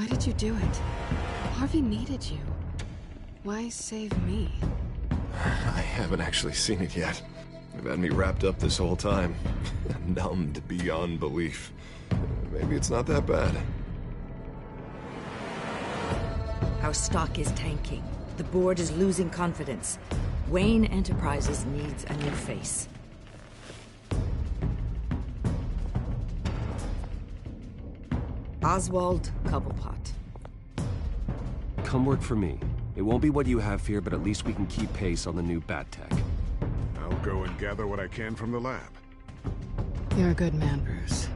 Why did you do it? Harvey needed you. Why save me? I haven't actually seen it yet. They've had me wrapped up this whole time. Numbed beyond belief. Maybe it's not that bad. Our stock is tanking. The board is losing confidence. Wayne Enterprises needs a new face. Oswald Cobblepot. Come work for me. It won't be what you have here, but at least we can keep pace on the new bat tech. I'll go and gather what I can from the lab. You're a good man, Bruce.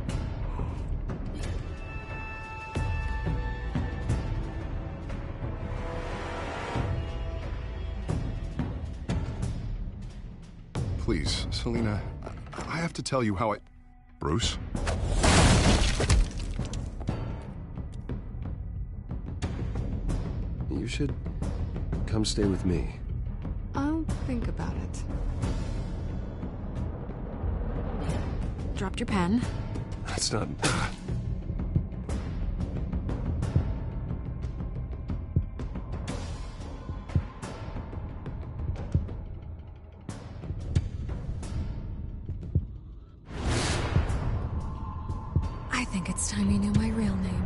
Please, Selina, I have to tell you how I... Bruce? You should come stay with me. I'll think about it. Dropped your pen. That's not... I think it's time you knew my real name.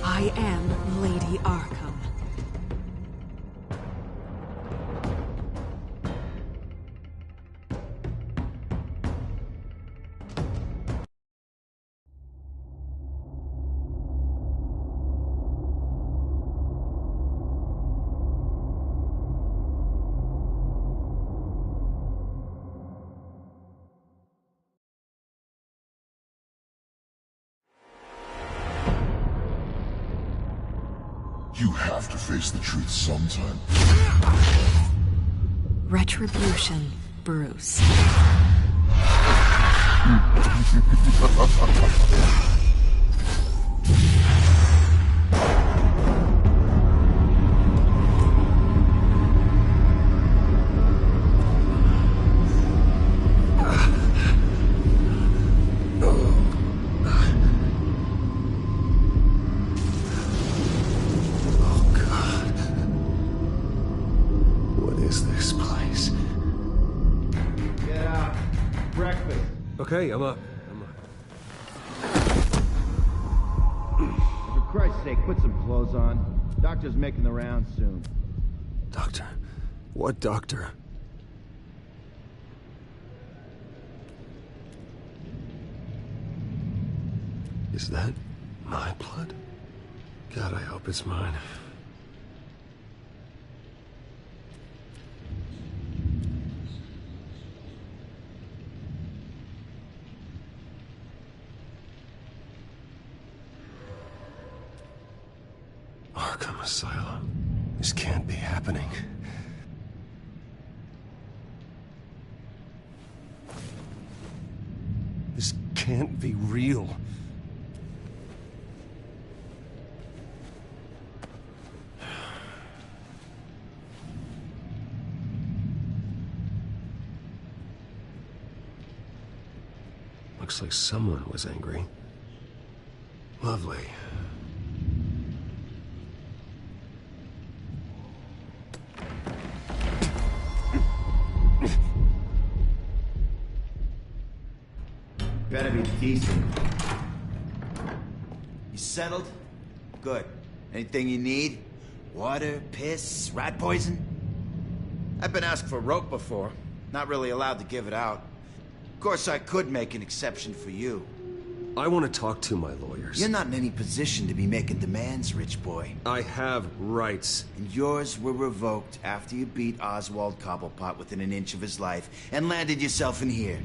I am Lady Arkham. You have to face the truth sometime. Retribution, Bruce. Okay, I'm up. For Christ's sake, put some clothes on. Doctor's making the rounds soon. Doctor? What doctor? Is that my blood? God, I hope it's mine. Arkham Asylum. This can't be happening. This can't be real. Looks like someone was angry. Lovely. Better be decent. You settled? Good. Anything you need? Water, piss, rat poison? I've been asked for rope before. Not really allowed to give it out. Of course, I could make an exception for you. I want to talk to my lawyers. You're not in any position to be making demands, rich boy. I have rights. And yours were revoked after you beat Oswald Cobblepot within an inch of his life and landed yourself in here.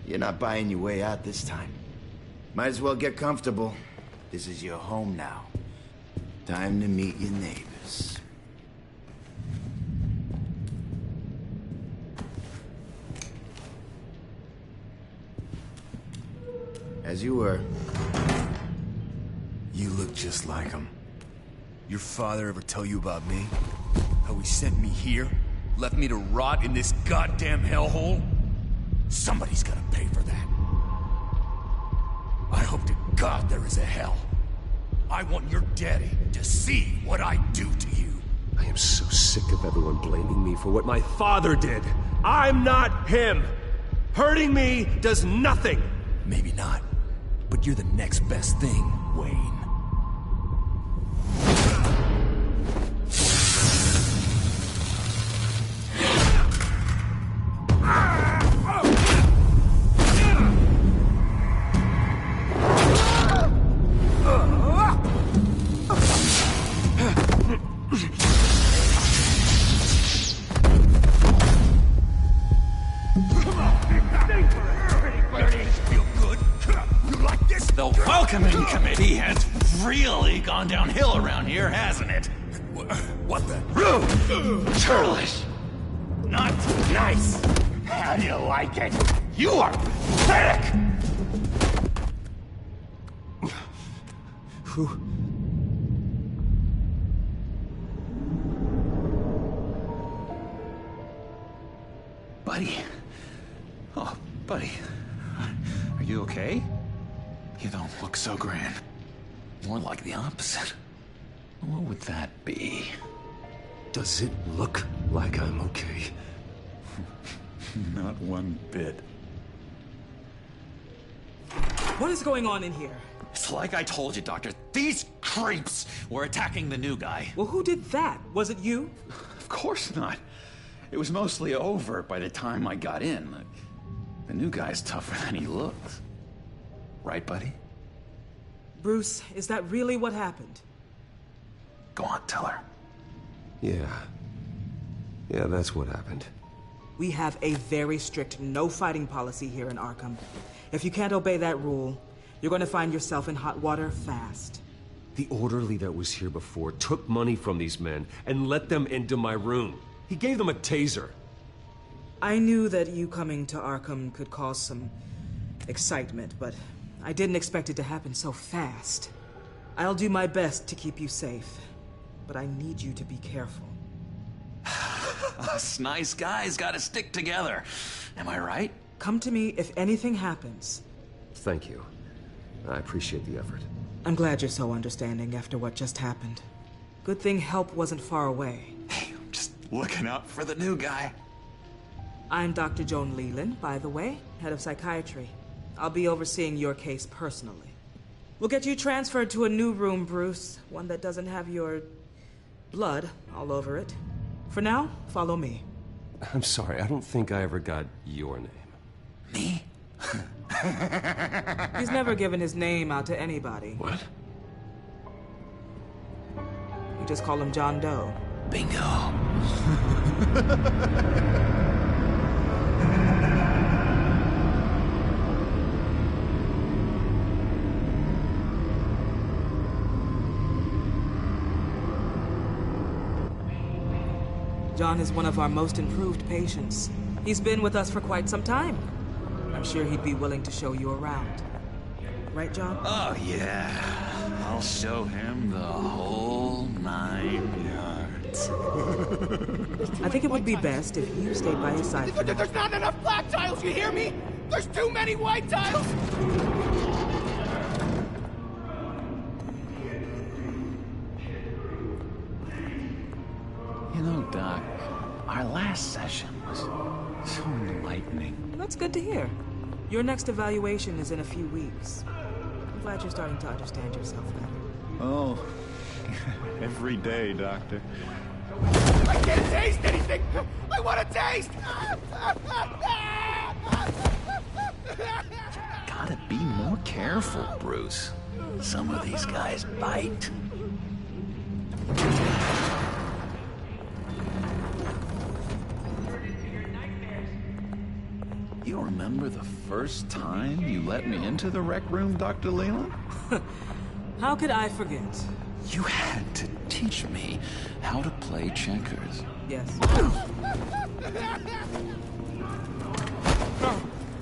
You're not buying your way out this time. Might as well get comfortable. This is your home now. Time to meet your neighbors. As you were. You look just like him. Your father ever tell you about me? How he sent me here? Left me to rot in this goddamn hellhole? Somebody's gotta pay for that. hope to God there is a hell. I want your daddy to see what I do to you. I am so sick of everyone blaming me for what my father did. I'm not him. Hurting me does nothing. Maybe not, but you're the next best thing, Wayne. The welcoming committee has really gone downhill around here, hasn't it? What the? Rude! Churlish! Not nice! How do you like it? You are pathetic! Who? Buddy. Oh, buddy. Are you okay? You don't look so grand. More like the opposite. What would that be? Does it look like I'm okay? Not one bit. What is going on in here? It's like I told you, Doctor. These creeps were attacking the new guy. Well, who did that? Was it you? Of course not. It was mostly over by the time I got in. The new guy's tougher than he looks. Right, buddy? Bruce, is that really what happened? Go on, tell her. Yeah. Yeah, that's what happened. We have a very strict no fighting policy here in Arkham. If you can't obey that rule, you're going to find yourself in hot water fast. The orderly that was here before took money from these men and let them into my room. He gave them a taser. I knew that you coming to Arkham could cause some excitement, but I didn't expect it to happen so fast. I'll do my best to keep you safe, but I need you to be careful. Us nice guys gotta stick together. Am I right? Come to me if anything happens. Thank you. I appreciate the effort. I'm glad you're so understanding after what just happened. Good thing help wasn't far away. Hey, I'm just looking out for the new guy. I'm Dr. Joan Leland, by the way, head of psychiatry. I'll be overseeing your case personally. We'll get you transferred to a new room, Bruce. One that doesn't have your blood all over it. For now, follow me. I'm sorry, I don't think I ever got your name. Me? He's never given his name out to anybody. What? You just call him John Doe. Bingo. John is one of our most improved patients. He's been with us for quite some time. I'm sure he'd be willing to show you around. Right, John? Oh, yeah. I'll show him the whole 9 yards. I think it would be best if you stayed by his side. There's not enough black tiles, you hear me? There's too many white tiles! You know, Doc, our last session was so enlightening. That's good to hear. Your next evaluation is in a few weeks. I'm glad you're starting to understand yourself better. Oh, every day, Doctor. I can't taste anything! I want to taste! Gotta be more careful, Bruce. Some of these guys bite. You remember the first time you let me into the rec room, Dr. Leland? How could I forget? You had to teach me how to play checkers. Yes.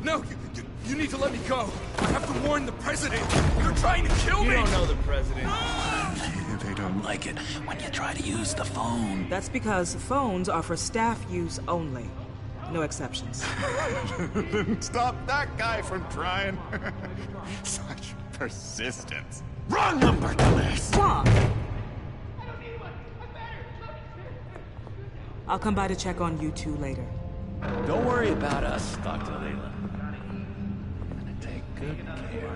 No, you need to let me go. I have to warn the president. You're trying to kill me. You don't know the president. They don't like it when you try to use the phone. That's because phones are for staff use only. No exceptions. Stop that guy from trying. Such Persistence. Wrong number, dumbass! Wrong! I'll come by to check on you two later. Don't worry about us, Dr. Leland. I'm gonna take good care of you.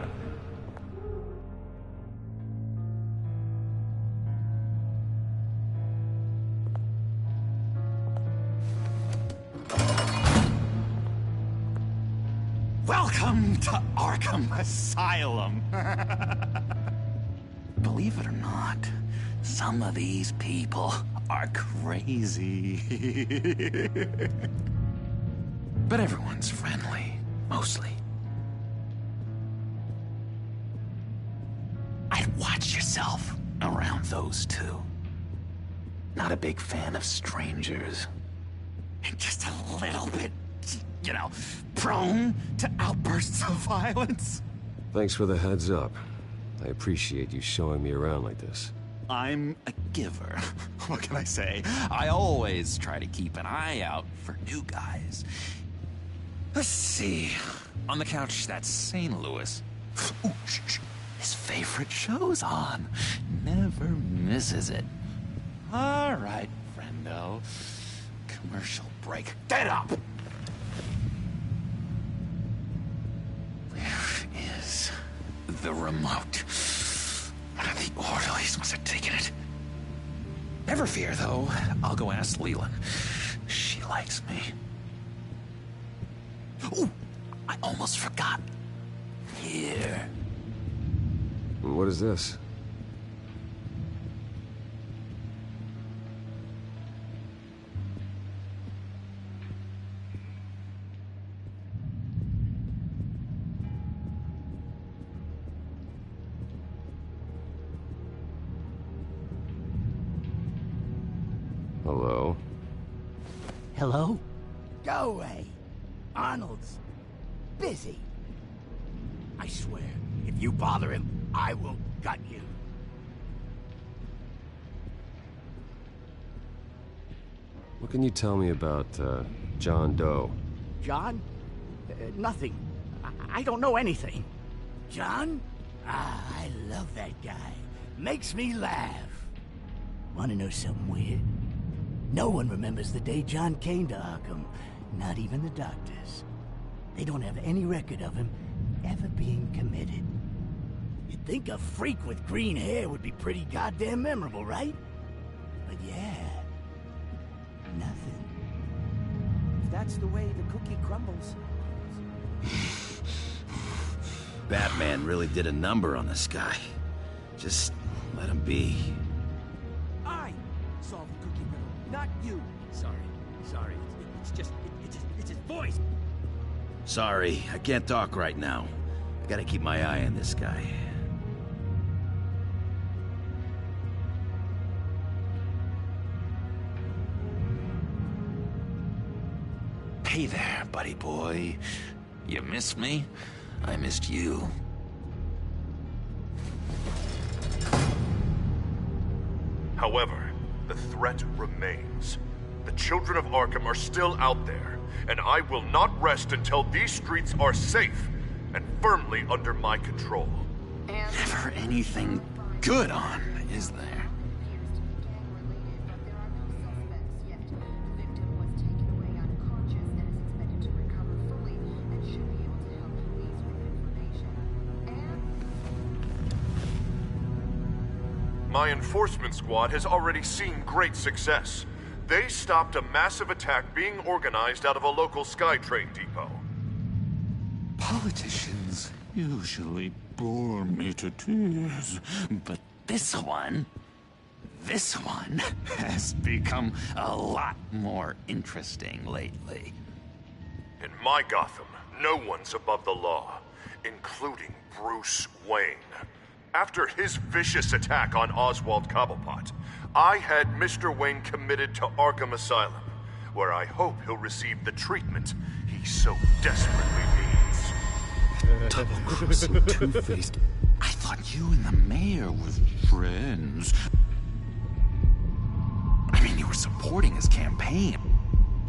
Welcome to Arkham Asylum. Believe it or not, some of these people are crazy. But everyone's friendly, mostly. I'd watch yourself around those two. Not a big fan of strangers. And just a little bit, you know, prone to outbursts of violence. Thanks for the heads up. I appreciate you showing me around like this. I'm a giver. What can I say? I always try to keep an eye out for new guys. Let's see. On the couch, that's St. Louis. Ooh, shh. His favorite show's on. Never misses it. All right, friendo. Commercial break. Get up! Where is the remote? One of the orderlies must have taken it. Never fear, though. I'll go ask Leland. She likes me. Ooh, I almost forgot. Here. What is this? Hello? Hello? Go away. Arnold's busy. I swear, if you bother him, I will gut you. What can you tell me about, John Doe? John? Nothing. I don't know anything. John? Ah, I love that guy. Makes me laugh. Want to know something weird? No one remembers the day John came to Arkham. Not even the doctors. They don't have any record of him ever being committed. You'd think a freak with green hair would be pretty goddamn memorable, right? But yeah, nothing. If that's the way the cookie crumbles. Batman really did a number on this guy. Just let him be. I solved the cookie riddle, not you. Sorry. It's his voice. Sorry, I can't talk right now. I gotta keep my eye on this guy. Hey there, buddy boy. You missed me? I missed you. However, the threat remains. The children of Arkham are still out there, and I will not rest until these streets are safe and firmly under my control. Never anything good on, is there? My enforcement squad has already seen great success. They stopped a massive attack being organized out of a local SkyTrain depot. Politicians usually bore me to tears, but this one has become a lot more interesting lately. In my Gotham, no one's above the law, including Bruce Wayne. After his vicious attack on Oswald Cobblepot, I had Mr. Wayne committed to Arkham Asylum, where I hope he'll receive the treatment he so desperately needs. Double-crossing two-faced. I thought you and the mayor were friends. I mean, you were supporting his campaign.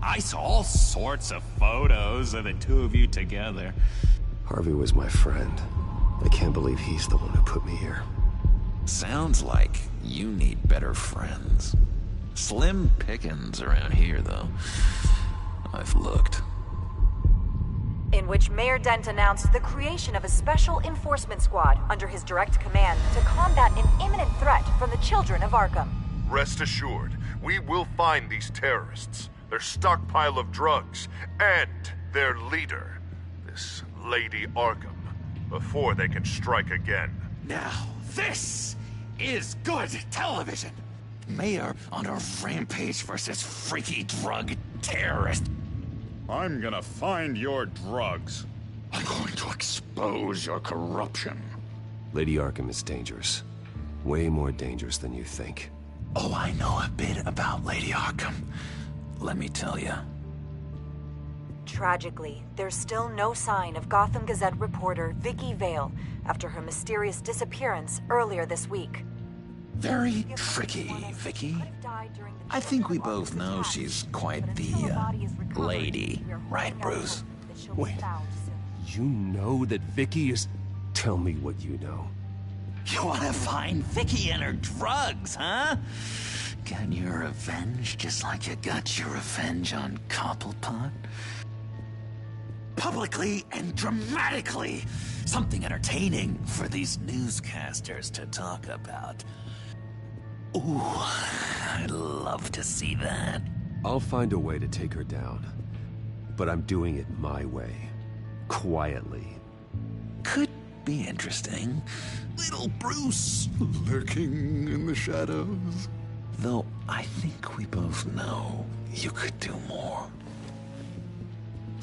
I saw all sorts of photos of the two of you together. Harvey was my friend. I can't believe he's the one who put me here. Sounds like you need better friends. Slim pickings around here, though. I've looked. In which Mayor Dent announced the creation of a special enforcement squad under his direct command to combat an imminent threat from the children of Arkham. Rest assured, we will find these terrorists, their stockpile of drugs, and their leader, this Lady Arkham, before they can strike again. Now, this is good television! Mayor on a rampage versus freaky drug terrorist. I'm gonna find your drugs. I'm going to expose your corruption. Lady Arkham is dangerous. Way more dangerous than you think. Oh, I know a bit about Lady Arkham. Let me tell you. Tragically, there's still no sign of Gotham Gazette reporter Vicky Vale after her mysterious disappearance earlier this week. Very tricky, Vicky. I think we both know she's quite the, lady, right, Bruce? Wait, you know that Vicky is... Tell me what you know. You wanna find Vicky and her drugs, huh? Got your revenge just like you got your revenge on Cobblepot? Publicly and dramatically! Something entertaining for these newscasters to talk about. Ooh, I'd love to see that. I'll find a way to take her down. But I'm doing it my way. Quietly. Could be interesting. Little Bruce lurking in the shadows. Though I think we both know you could do more.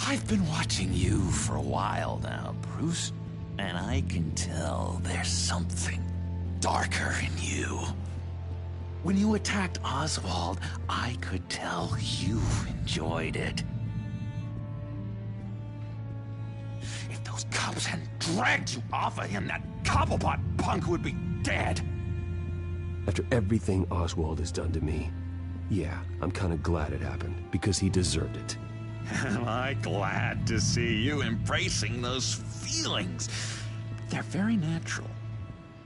I've been watching you for a while now, Bruce, and I can tell there's something darker in you. When you attacked Oswald, I could tell you enjoyed it. If those cops hadn't dragged you off of him, that Cobblepot punk would be dead. After everything Oswald has done to me, yeah, I'm kind of glad it happened, because he deserved it. Am I glad to see you embracing those feelings? They're very natural.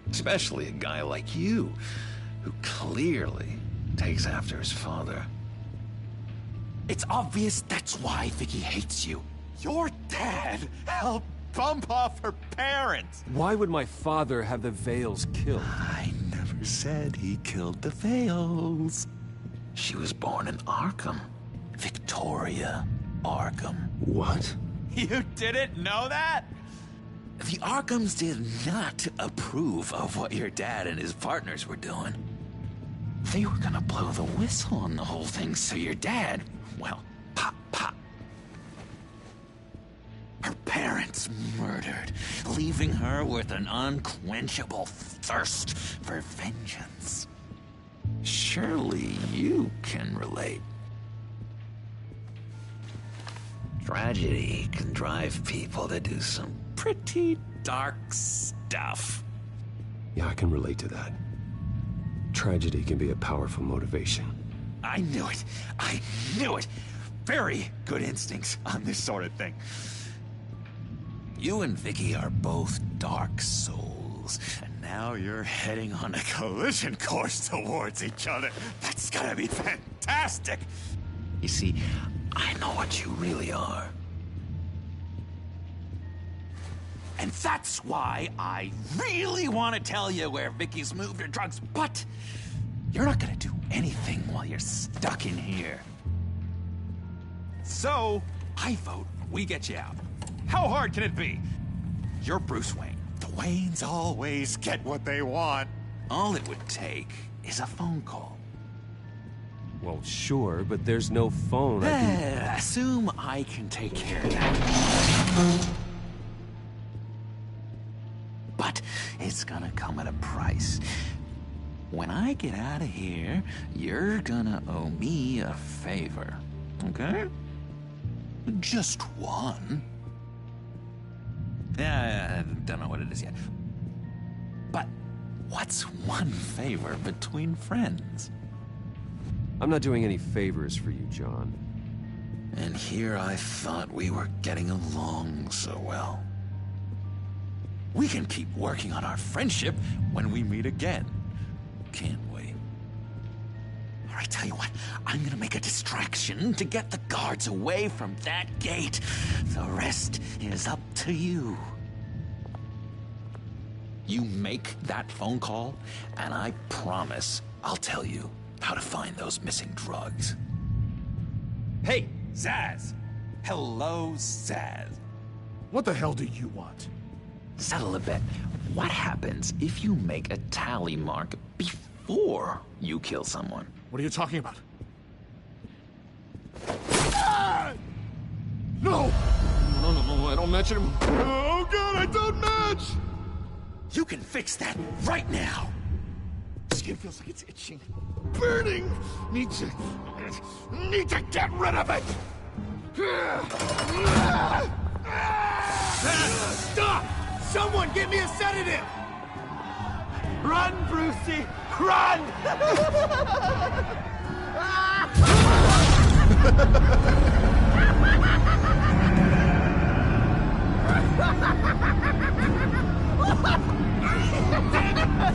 Especially a guy like you, who clearly takes after his father. It's obvious that's why Vicky hates you. Your dad helped bump off her parents. Why would my father have the Vales killed? I never said he killed the Vales. She was born in Arkham. Victoria Arkham. What? You didn't know that? The Arkhams did not approve of what your dad and his partners were doing. They were gonna blow the whistle on the whole thing, so your dad, well, pop, pop. Her parents murdered, leaving her with an unquenchable thirst for vengeance. Surely you can relate. Tragedy can drive people to do some pretty dark stuff. Yeah, I can relate to that. Tragedy can be a powerful motivation. I knew it. I knew it. Very good instincts on this sort of thing. You and Vicky are both dark souls, and now you're heading on a collision course towards each other. That's gonna be fantastic. You see, I know what you really are. And that's why I really want to tell you where Vicky's moved her drugs, but you're not gonna do anything while you're stuck in here. So, I vote we get you out. How hard can it be? You're Bruce Wayne. The Waynes always get what they want. All it would take is a phone call. Well, sure, but there's no phone. Assume I can take care of that. But it's gonna come at a price. When I get out of here, you're gonna owe me a favor, okay? Just one. I don't know what it is yet. But what's one favor between friends? I'm not doing any favors for you, John. And here I thought we were getting along so well. We can keep working on our friendship when we meet again. Can't we? All right, tell you what. I'm gonna make a distraction to get the guards away from that gate. The rest is up to you. You make that phone call, and I promise I'll tell you how to find those missing drugs. Hey, Zaz! Hello, Zaz. What the hell do you want? Settle a bet. What happens if you make a tally mark before you kill someone? What are you talking about? Ah! No! No, I don't match him. Oh god, I don't match! You can fix that right now! Skin feels like it's itching. Burning! Need to get rid of it! Stop! Someone get me a sedative! Run, Brucey! Run!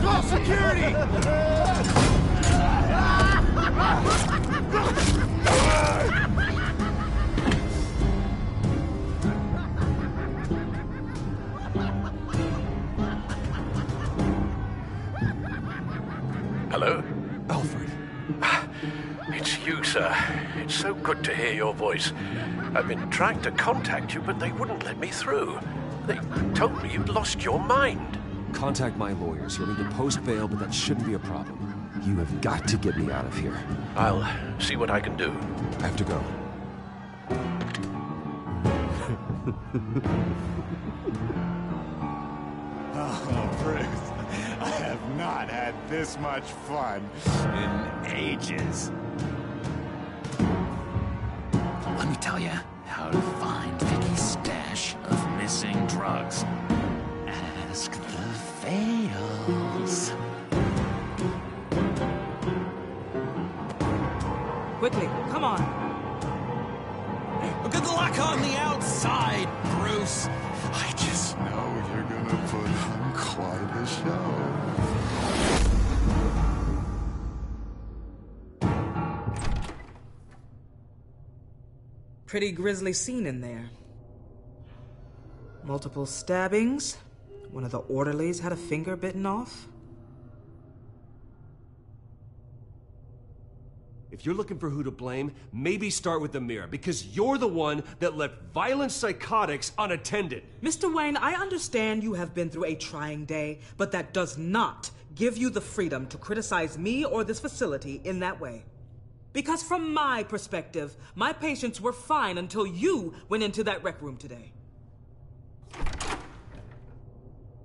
Call security! Hello? Alfred. It's you, sir. It's so good to hear your voice. I've been trying to contact you, but they wouldn't let me through. They told me you'd lost your mind. Contact my lawyers. You'll need to post bail, but that shouldn't be a problem. You have got to get me out of here. I'll see what I can do. I have to go. Oh, Bruce, I have not had this much fun in ages. Let me tell you how to find Vicky's stash of missing drugs. Ask the Vales. Quickly, come on. Good luck on the outside, Bruce. I just know you're gonna put on quite a show. Pretty grisly scene in there. Multiple stabbings. One of the orderlies had a finger bitten off. If you're looking for who to blame, maybe start with the mirror, because you're the one that left violent psychotics unattended. Mr. Wayne, I understand you have been through a trying day, but that does not give you the freedom to criticize me or this facility in that way. Because from my perspective, my patients were fine until you went into that rec room today.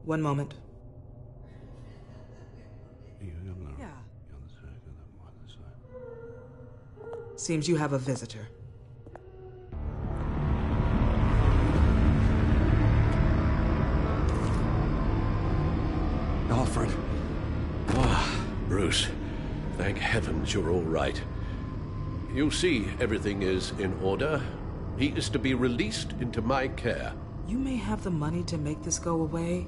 One moment. Yeah. Seems you have a visitor. Alfred. Ah, Bruce. Thank heavens you're all right. You see, everything is in order. He is to be released into my care. You may have the money to make this go away,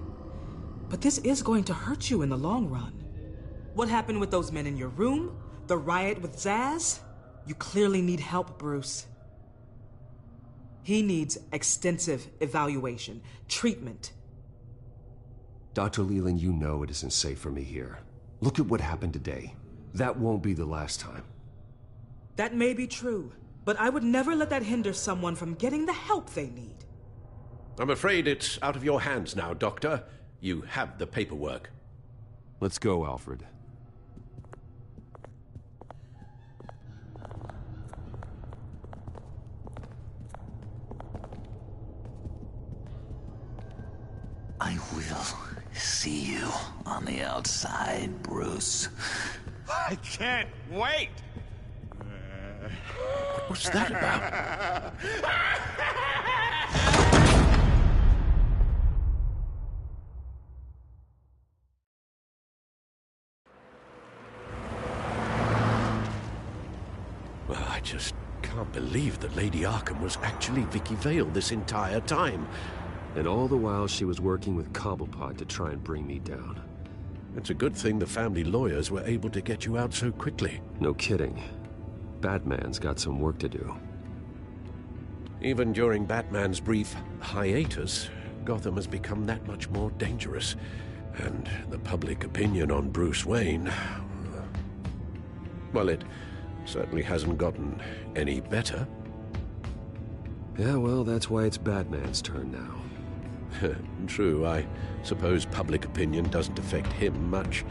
but this is going to hurt you in the long run. What happened with those men in your room? The riot with Zaz? You clearly need help, Bruce. He needs extensive evaluation, treatment. Dr. Leland, you know it isn't safe for me here. Look at what happened today. That won't be the last time. That may be true, but I would never let that hinder someone from getting the help they need. I'm afraid it's out of your hands now, Doctor. You have the paperwork. Let's go, Alfred. I will see you on the outside, Bruce. I can't wait! What's that about? Well, I just can't believe that Lady Arkham was actually Vicky Vale this entire time. And all the while she was working with Cobblepot to try and bring me down. It's a good thing the family lawyers were able to get you out so quickly. No kidding. Batman's got some work to do. Even during Batman's brief hiatus, Gotham has become that much more dangerous. And the public opinion on Bruce Wayne... well, it certainly hasn't gotten any better. Yeah, well, that's why it's Batman's turn now. True, I suppose public opinion doesn't affect him much.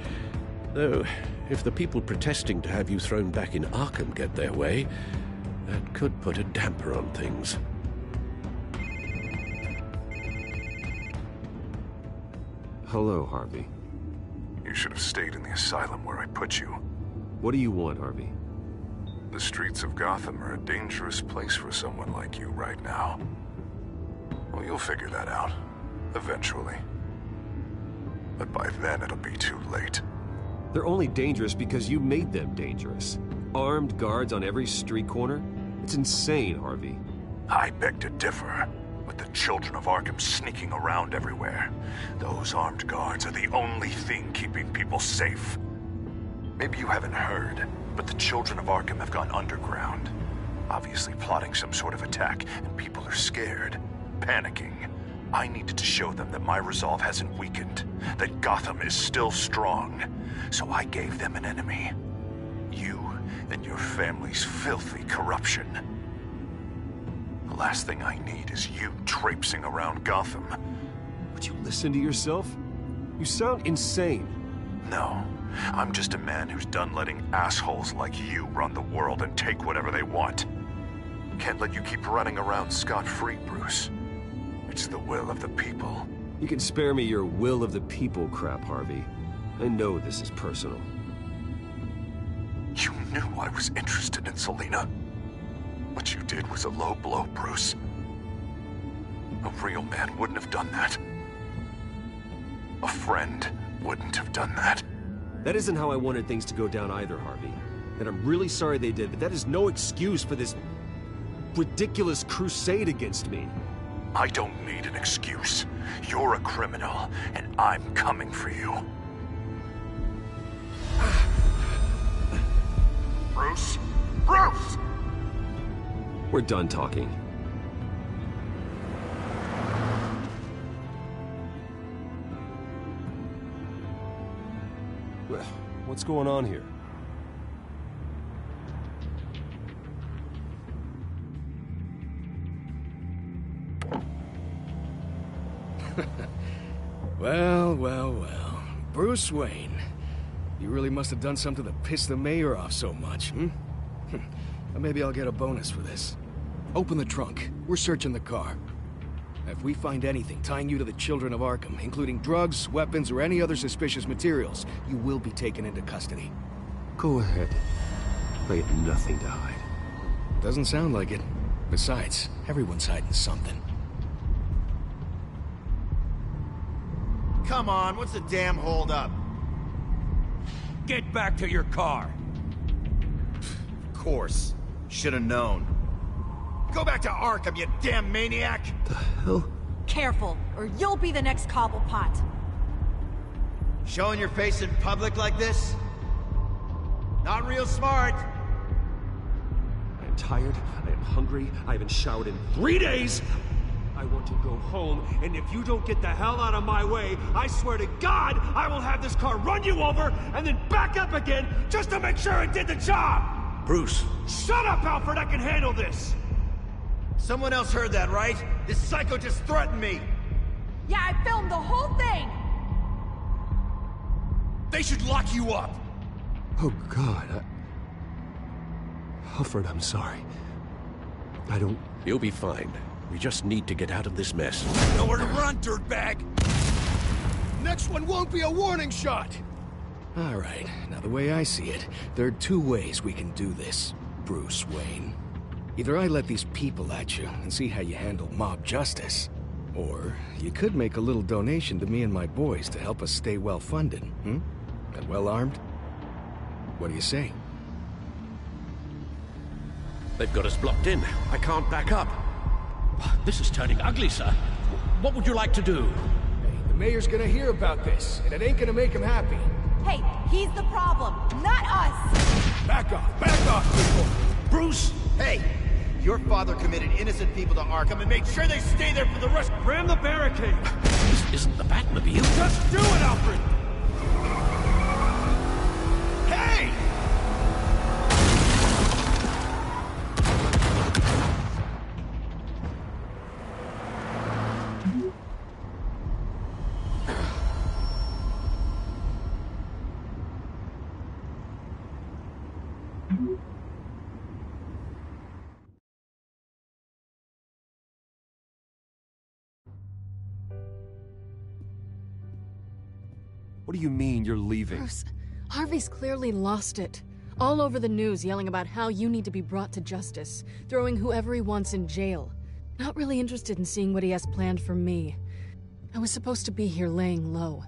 Though, if the people protesting to have you thrown back in Arkham get their way, that could put a damper on things. Hello, Harvey. You should have stayed in the asylum where I put you. What do you want, Harvey? The streets of Gotham are a dangerous place for someone like you right now. Well, you'll figure that out. Eventually. But by then, it'll be too late. They're only dangerous because you made them dangerous. Armed guards on every street corner? It's insane, Harvey. I beg to differ. With the children of Arkham sneaking around everywhere, those armed guards are the only thing keeping people safe. Maybe you haven't heard, but the children of Arkham have gone underground. Obviously plotting some sort of attack, and people are scared, panicking. I needed to show them that my resolve hasn't weakened, that Gotham is still strong. So I gave them an enemy. You and your family's filthy corruption. The last thing I need is you traipsing around Gotham. Would you listen to yourself? You sound insane. No, I'm just a man who's done letting assholes like you run the world and take whatever they want. Can't let you keep running around scot-free, Bruce. It's the will of the people. You can spare me your will of the people crap, Harvey. I know this is personal. You knew I was interested in Selina. What you did was a low blow, Bruce. A real man wouldn't have done that. A friend wouldn't have done that. That isn't how I wanted things to go down either, Harvey. And I'm really sorry they did, but that is no excuse for this ridiculous crusade against me. I don't need an excuse. You're a criminal, and I'm coming for you. Bruce? Bruce! We're done talking. What's going on here? Well. Bruce Wayne. You really must have done something to piss the mayor off so much, hmm? Maybe I'll get a bonus for this. Open the trunk. We're searching the car. If we find anything tying you to the children of Arkham, including drugs, weapons, or any other suspicious materials, you will be taken into custody. Go ahead. I have nothing to hide. Doesn't sound like it. Besides, everyone's hiding something. Come on, what's the damn holdup? Get back to your car. Of course. Should have known. Go back to Arkham, you damn maniac! The hell? Careful, or you'll be the next Cobblepot. Showing your face in public like this? Not real smart. I am tired, I am hungry, I haven't showered in 3 days! I want to go home, and if you don't get the hell out of my way, I swear to God, I will have this car run you over, and then back up again, just to make sure it did the job! Bruce! Shut up, Alfred, I can handle this! Someone else heard that, right? This psycho just threatened me! Yeah, I filmed the whole thing! They should lock you up! Oh, God, Alfred, I'm sorry. I don't... You'll be fine. We just need to get out of this mess. Nowhere to run, dirtbag! Next one won't be a warning shot! All right, now the way I see it, there are 2 ways we can do this, Bruce Wayne. Either I let these people at you and see how you handle mob justice, or you could make a little donation to me and my boys to help us stay well-funded, And well-armed? What do you say? They've got us blocked in. I can't back up. This is turning ugly, sir. What would you like to do? Hey, the mayor's gonna hear about this, and it ain't gonna make him happy. Hey, he's the problem, not us! Back off, people! Bruce! Hey! Your father committed innocent people to Arkham and made sure they stay there for the rest— Ram the barricade! This isn't the Batmobile. Just do it, Alfred! Hey! What do you mean you're leaving? Bruce, Harvey's clearly lost it. All over the news yelling about how you need to be brought to justice, throwing whoever he wants in jail. Not really interested in seeing what he has planned for me. I was supposed to be here laying low.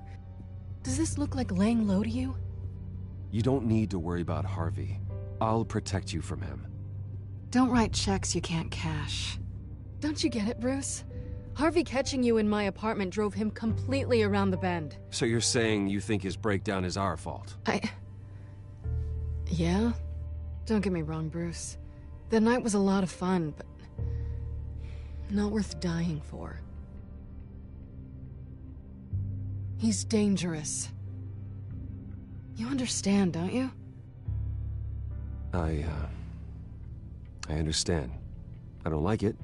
Does this look like laying low to you? You don't need to worry about Harvey. I'll protect you from him. Don't write checks you can't cash. Don't you get it, Bruce? Harvey catching you in my apartment drove him completely around the bend. So you're saying you think his breakdown is our fault? Yeah? Don't get me wrong, Bruce. The night was a lot of fun, but not worth dying for. He's dangerous. You understand, don't you? I understand. I don't like it,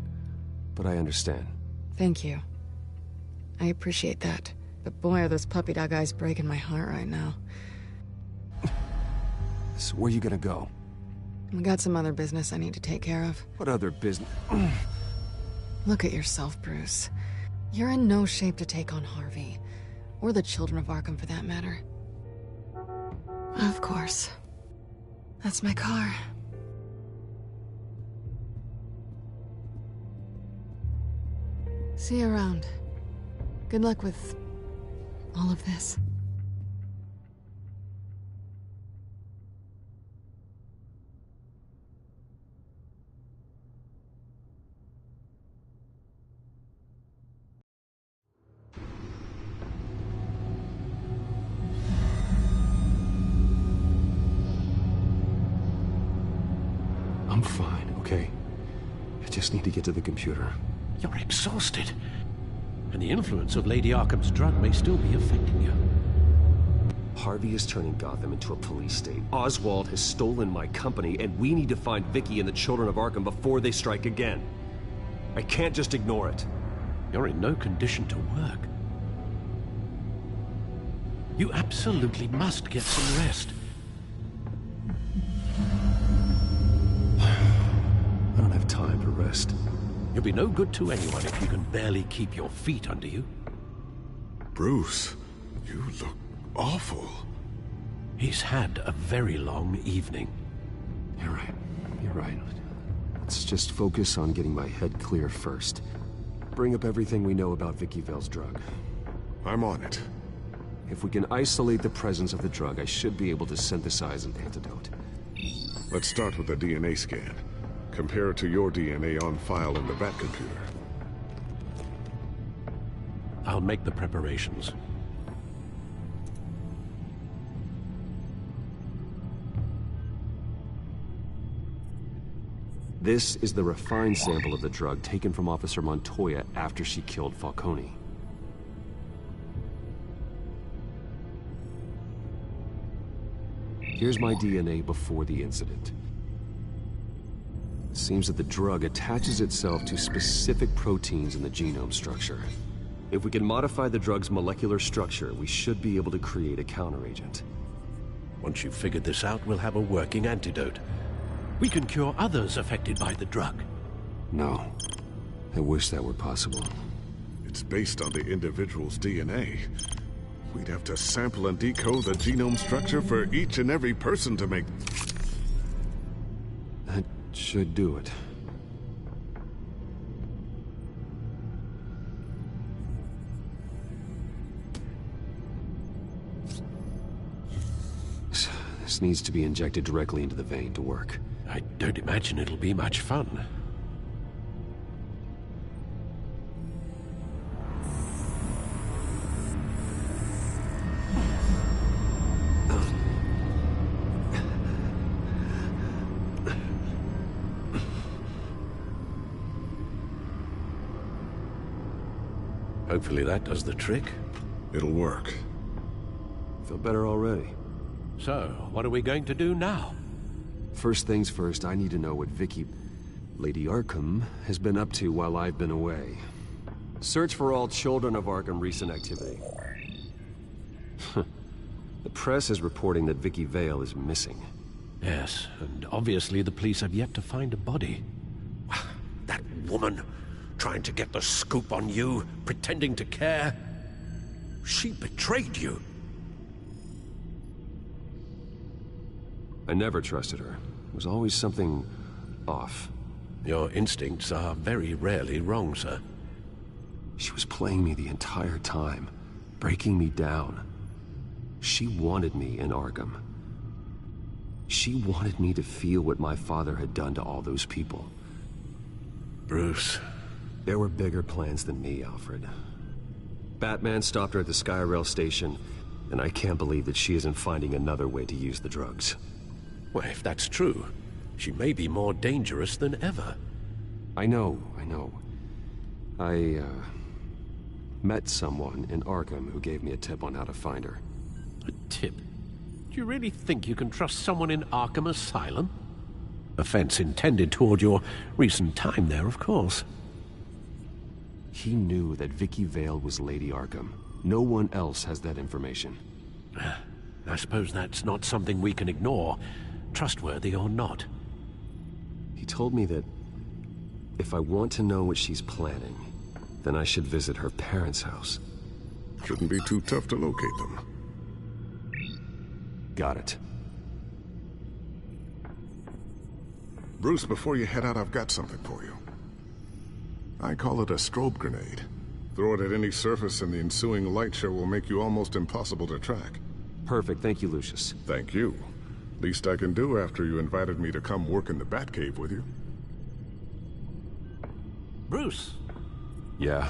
but I understand. Thank you. I appreciate that. But boy, are those puppy dog eyes breaking my heart right now. So where are you gonna go? I got some other business I need to take care of. What other business? Look at yourself, Bruce. You're in no shape to take on Harvey. Or the children of Arkham, for that matter. Of course. That's my car. See you around. Good luck with all of this. I'm fine, okay? I just need to get to the computer. You're exhausted. And the influence of Lady Arkham's drug may still be affecting you. Harvey is turning Gotham into a police state. Oswald has stolen my company, and we need to find Vicky and the children of Arkham before they strike again. I can't just ignore it. You're in no condition to work. You absolutely must get some rest. I don't have time to rest. You'll be no good to anyone if you can barely keep your feet under you. Bruce, you look awful. He's had a very long evening. You're right. You're right. Let's just focus on getting my head clear first. Bring up everything we know about Vicky Vale's drug. I'm on it. If we can isolate the presence of the drug, I should be able to synthesize an antidote. Let's start with a DNA scan. Compare it to your DNA on file in the Bat computer. I'll make the preparations. This is the refined sample of the drug taken from Officer Montoya after she killed Falcone. Here's my DNA before the incident. It seems that the drug attaches itself to specific proteins in the genome structure. If we can modify the drug's molecular structure, we should be able to create a counteragent. Once you've figured this out, we'll have a working antidote. We can cure others affected by the drug. No. I wish that were possible. It's based on the individual's DNA. We'd have to sample and decode the genome structure for each and every person to make... That should do it. This needs to be injected directly into the vein to work. I don't imagine it'll be much fun. Hopefully that does the trick. It'll work. Feel better already. So, what are we going to do now? First things first, I need to know what Lady Arkham, has been up to while I've been away. Search for all children of Arkham recent activity. The press is reporting that Vicky Vale is missing. Yes, and obviously the police have yet to find a body. That woman, trying to get the scoop on you, pretending to care. She betrayed you. I never trusted her. There was always something off. Your instincts are very rarely wrong, sir. She was playing me the entire time, breaking me down. She wanted me in Arkham. She wanted me to feel what my father had done to all those people. Bruce. There were bigger plans than me, Alfred. Batman stopped her at the Skyrail station, and I can't believe that she isn't finding another way to use the drugs. Well, if that's true, she may be more dangerous than ever. I know. I met someone in Arkham who gave me a tip on how to find her. A tip? Do you really think you can trust someone in Arkham Asylum? Offense intended toward your recent time there, of course. He knew that Vicky Vale was Lady Arkham. No one else has that information. I suppose that's not something we can ignore, trustworthy or not. He told me that if I want to know what she's planning, then I should visit her parents' house. Shouldn't be too tough to locate them. Got it. Bruce, before you head out, I've got something for you. I call it a strobe grenade. Throw it at any surface and the ensuing light show will make you almost impossible to track. Perfect. Thank you, Lucius. Thank you. Least I can do after you invited me to come work in the Batcave with you. Bruce! Yeah?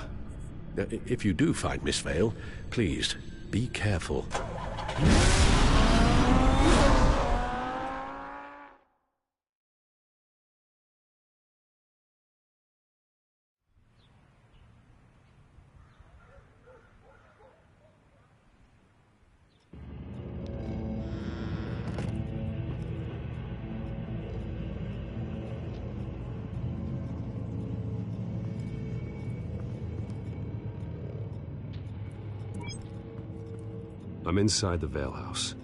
If you do find Miss Vale, please, be careful. I'm inside the Vale house.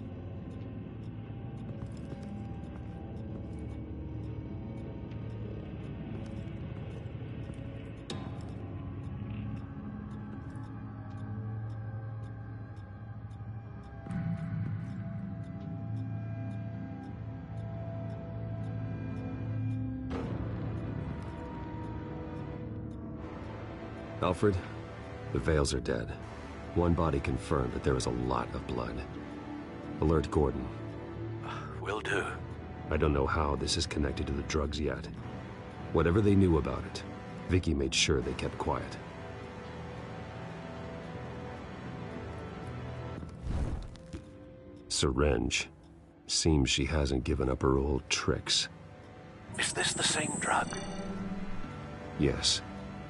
Alfred, the Vales are dead. One body confirmed, but there is a lot of blood. Alert Gordon. Will do. I don't know how this is connected to the drugs yet. Whatever they knew about it, Vicky made sure they kept quiet. Syringe. Seems she hasn't given up her old tricks. Is this the same drug? Yes.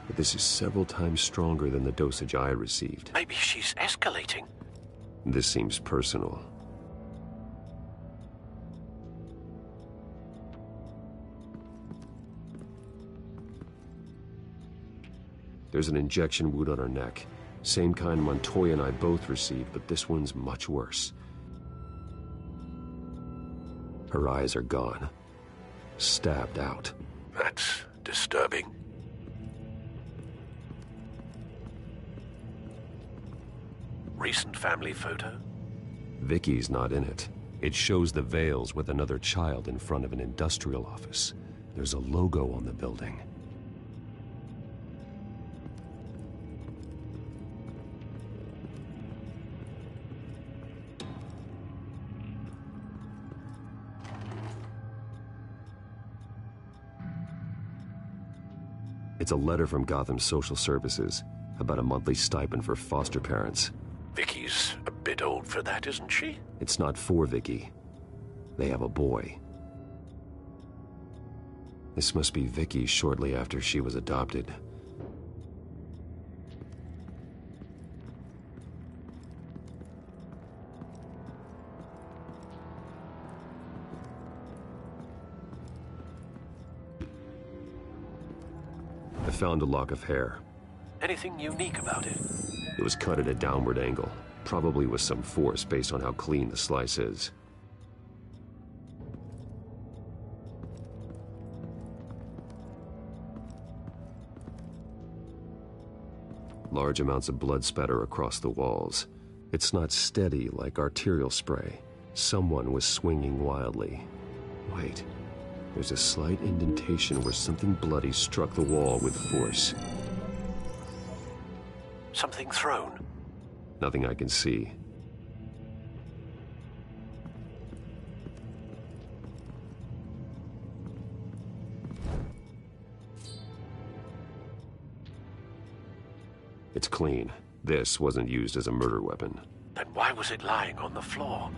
But this is several times stronger than the dosage I received. Maybe she's escalating. This seems personal. There's an injection wound on her neck. Same kind Montoya and I both received, but this one's much worse. Her eyes are gone. Stabbed out. That's disturbing. Recent family photo? Vicky's not in it. It shows the Vales with another child in front of an industrial office. There's a logo on the building. It's a letter from Gotham Social Services about a monthly stipend for foster parents. Vicky's a bit old for that, isn't she? It's not for Vicky. They have a boy. This must be Vicky shortly after she was adopted. found a lock of hair. Anything unique about it? It was cut at a downward angle, probably with some force based on how clean the slice is. Large amounts of blood spatter across the walls. It's not steady like arterial spray. Someone was swinging wildly. Wait, there's a slight indentation where something bloody struck the wall with force. Something thrown? Nothing I can see. It's clean. This wasn't used as a murder weapon. Then why was it lying on the floor?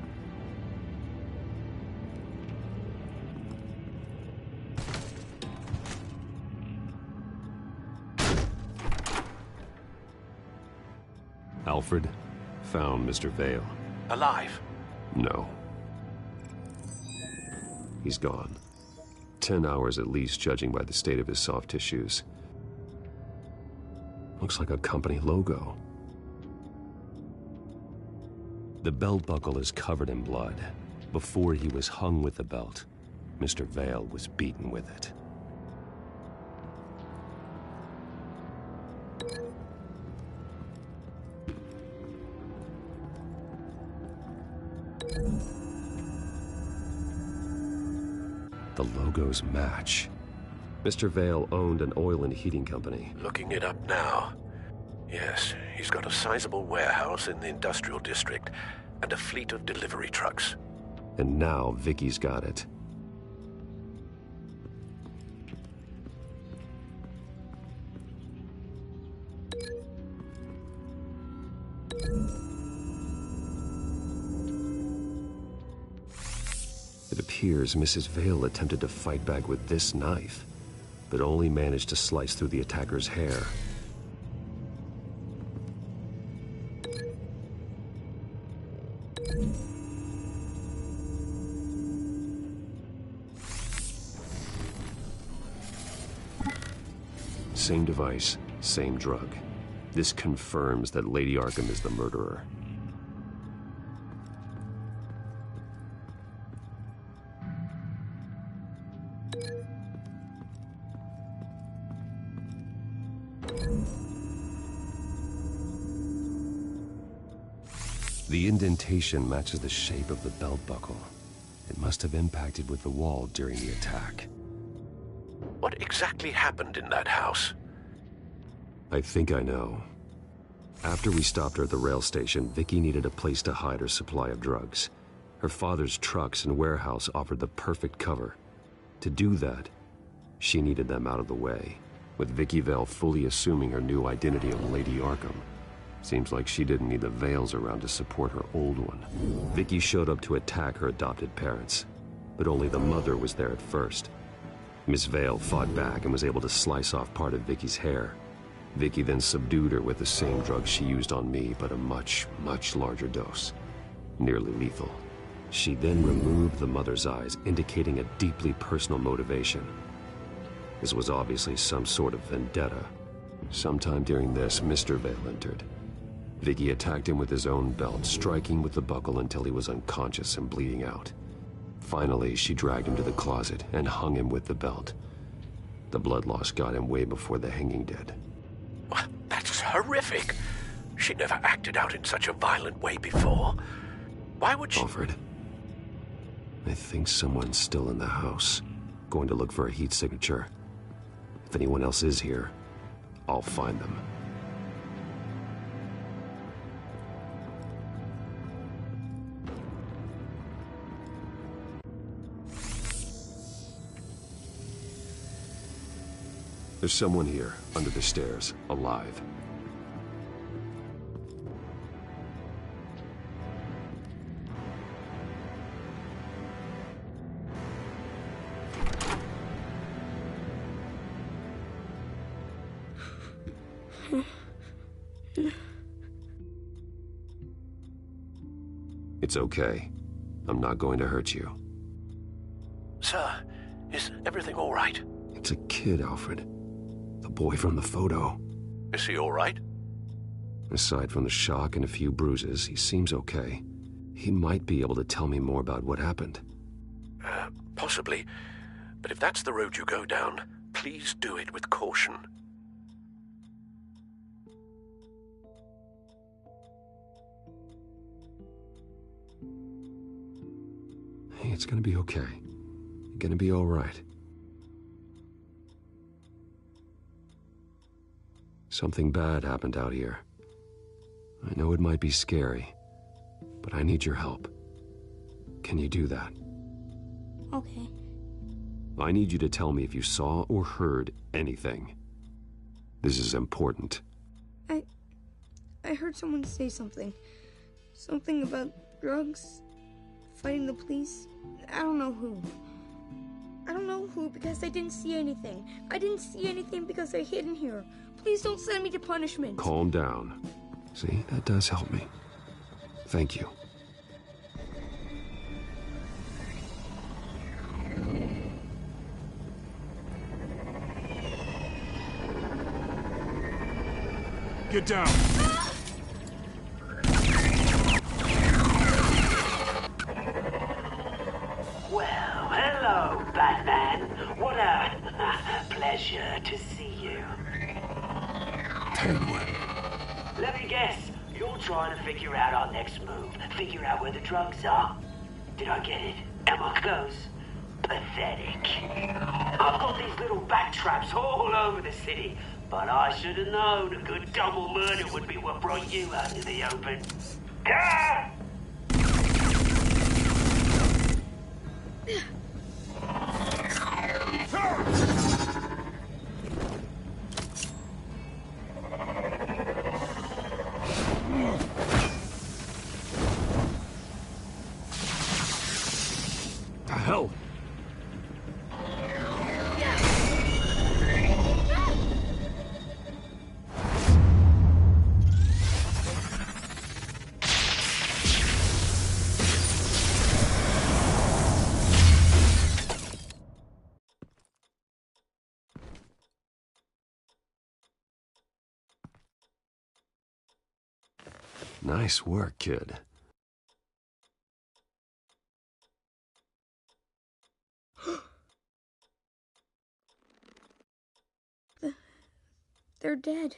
Alfred found Mr. Vale. Alive? No. He's gone. 10 hours at least, judging by the state of his soft tissues. Looks like a company logo. The belt buckle is covered in blood. Before he was hung with the belt, Mr. Vale was beaten with it. The logos match. Mr. Vale owned an oil and heating company. Looking it up now. Yes, he's got a sizable warehouse in the industrial district and a fleet of delivery trucks. And now Vicky's got it. It appears Mrs. Vale attempted to fight back with this knife, but only managed to slice through the attacker's hair. Same device, same drug. This confirms that Lady Arkham is the murderer. The indentation matches the shape of the belt buckle. It must have impacted with the wall during the attack. What exactly happened in that house? I think I know. After we stopped her at the rail station, Vicky needed a place to hide her supply of drugs. Her father's trucks and warehouse offered the perfect cover. To do that, she needed them out of the way, with Vicky Vale fully assuming her new identity of Lady Arkham. Seems like she didn't need the Vales around to support her old one. Vicky showed up to attack her adopted parents, but only the mother was there at first. Miss Vale fought back and was able to slice off part of Vicky's hair. Vicky then subdued her with the same drug she used on me, but a much, much larger dose. Nearly lethal. She then removed the mother's eyes, indicating a deeply personal motivation. This was obviously some sort of vendetta. Sometime during this, Mr. Vale entered. Vicky attacked him with his own belt, striking with the buckle until he was unconscious and bleeding out. Finally, she dragged him to the closet and hung him with the belt. The blood loss got him way before the hanging did. That's horrific. She never acted out in such a violent way before. Why would she... Alfred, I think someone's still in the house. Going to look for a heat signature. If anyone else is here, I'll find them. There's someone here, under the stairs, alive. It's okay. I'm not going to hurt you. Sir, is everything all right? It's a kid, Alfred. The boy from the photo. Is he all right? Aside from the shock and a few bruises, he seems okay. He might be able to tell me more about what happened. Possibly. But if that's the road you go down, please do it with caution. Hey, it's gonna be okay. You're gonna be all right. Something bad happened out here. I know it might be scary, but I need your help. Can you do that? Okay. I need you to tell me if you saw or heard anything. This is important. I heard someone say something. Something about drugs, fighting the police. I don't know who. I don't know who because I didn't see anything. I didn't see anything because I hid in here. Please don't send me to punishment. Calm down. See, that does help me. Thank you. Get down! Well, hello, Batman. What a pleasure to see you. Penguin. Let me guess, you're trying to figure out our next move. Figure out where the drugs are. Did I get it? Am I close? Pathetic. I've got these little bat traps all over the city, but I should have known a good double murder would be what brought you out into the open. Ah! The hell? Nice work, kid. They're dead.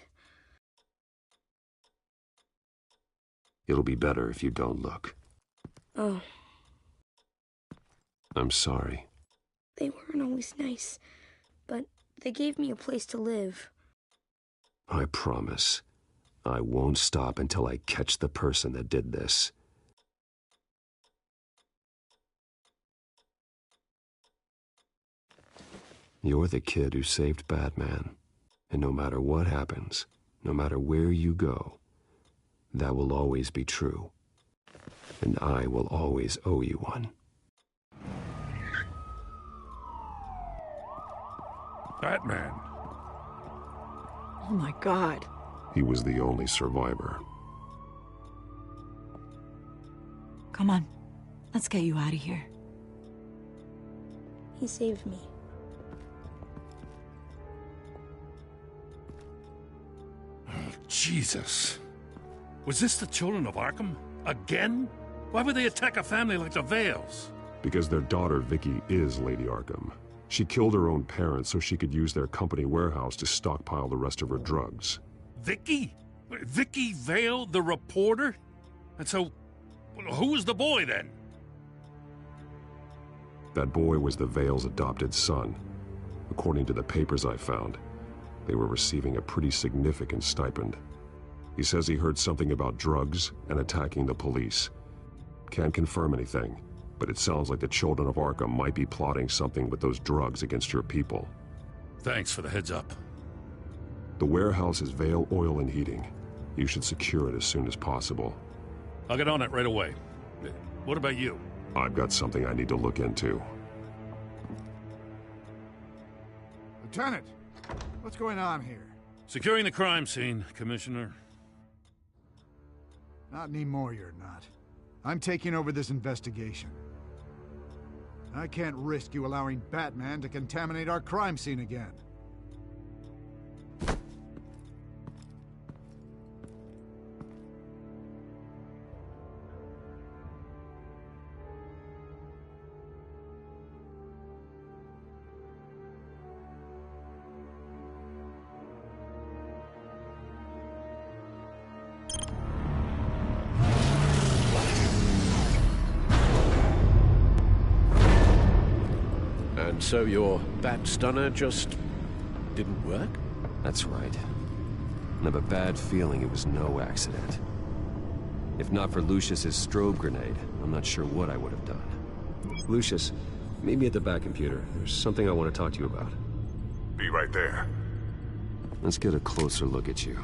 It'll be better if you don't look. Oh, I'm sorry. they weren't always nice, but they gave me a place to live. I promise. I won't stop until I catch the person that did this. You're the kid who saved Batman. And no matter what happens, no matter where you go, that will always be true. And I will always owe you one. Batman. Oh my God. He was the only survivor. Come on. Let's get you out of here. He saved me. Jesus. Was this the children of Arkham? Again? Why would they attack a family like the Vales? Because their daughter, Vicky, is Lady Arkham. She killed her own parents so she could use their company warehouse to stockpile the rest of her drugs. Vicky? Vicky Vale, the reporter? And so, who was the boy then? That boy was the Vale's adopted son. According to the papers I found, they were receiving a pretty significant stipend. He says he heard something about drugs and attacking the police. Can't confirm anything, but it sounds like the children of Arkham might be plotting something with those drugs against your people. Thanks for the heads up. The warehouse is Vale Oil and Heating. You should secure it as soon as possible. I'll get on it right away. What about you? I've got something I need to look into. Lieutenant, what's going on here? Securing the crime scene, Commissioner. Not anymore, you're not. I'm taking over this investigation. I can't risk you allowing Batman to contaminate our crime scene again. So your bat stunner just didn't work? That's right. I have a bad feeling it was no accident. If not for Lucius's strobe grenade, I'm not sure what I would have done. Lucius, meet me at the back computer. There's something I want to talk to you about. Be right there. Let's get a closer look at you.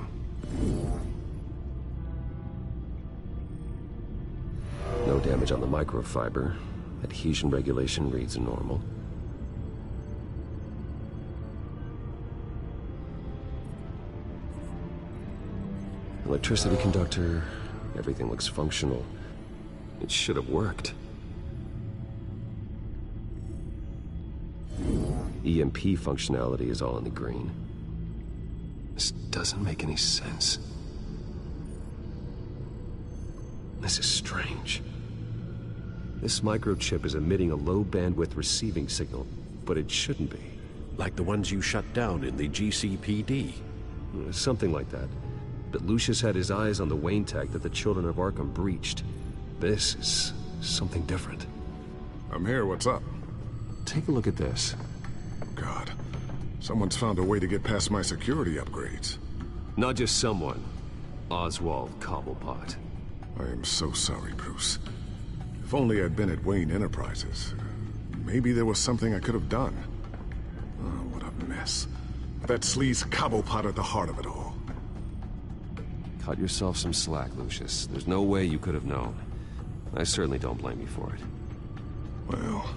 No damage on the microfiber. Adhesion regulation reads normal. Electricity conductor. Everything looks functional. It should have worked. EMP functionality is all in the green. This doesn't make any sense. This is strange. This microchip is emitting a low-bandwidth receiving signal, but it shouldn't be. Like the ones you shut down in the GCPD? Something like that. But Lucius had his eyes on the Wayne tech that the Children of Arkham breached. This is something different. I'm here, what's up? Take a look at this. God, someone's found a way to get past my security upgrades. Not just someone. Oswald Cobblepot. I am so sorry, Bruce. If only I'd been at Wayne Enterprises. Maybe there was something I could have done. Oh, what a mess. That sleaze Cobblepot at the heart of it all. Cut yourself some slack, Lucius. There's no way you could have known. I certainly don't blame you for it. Well,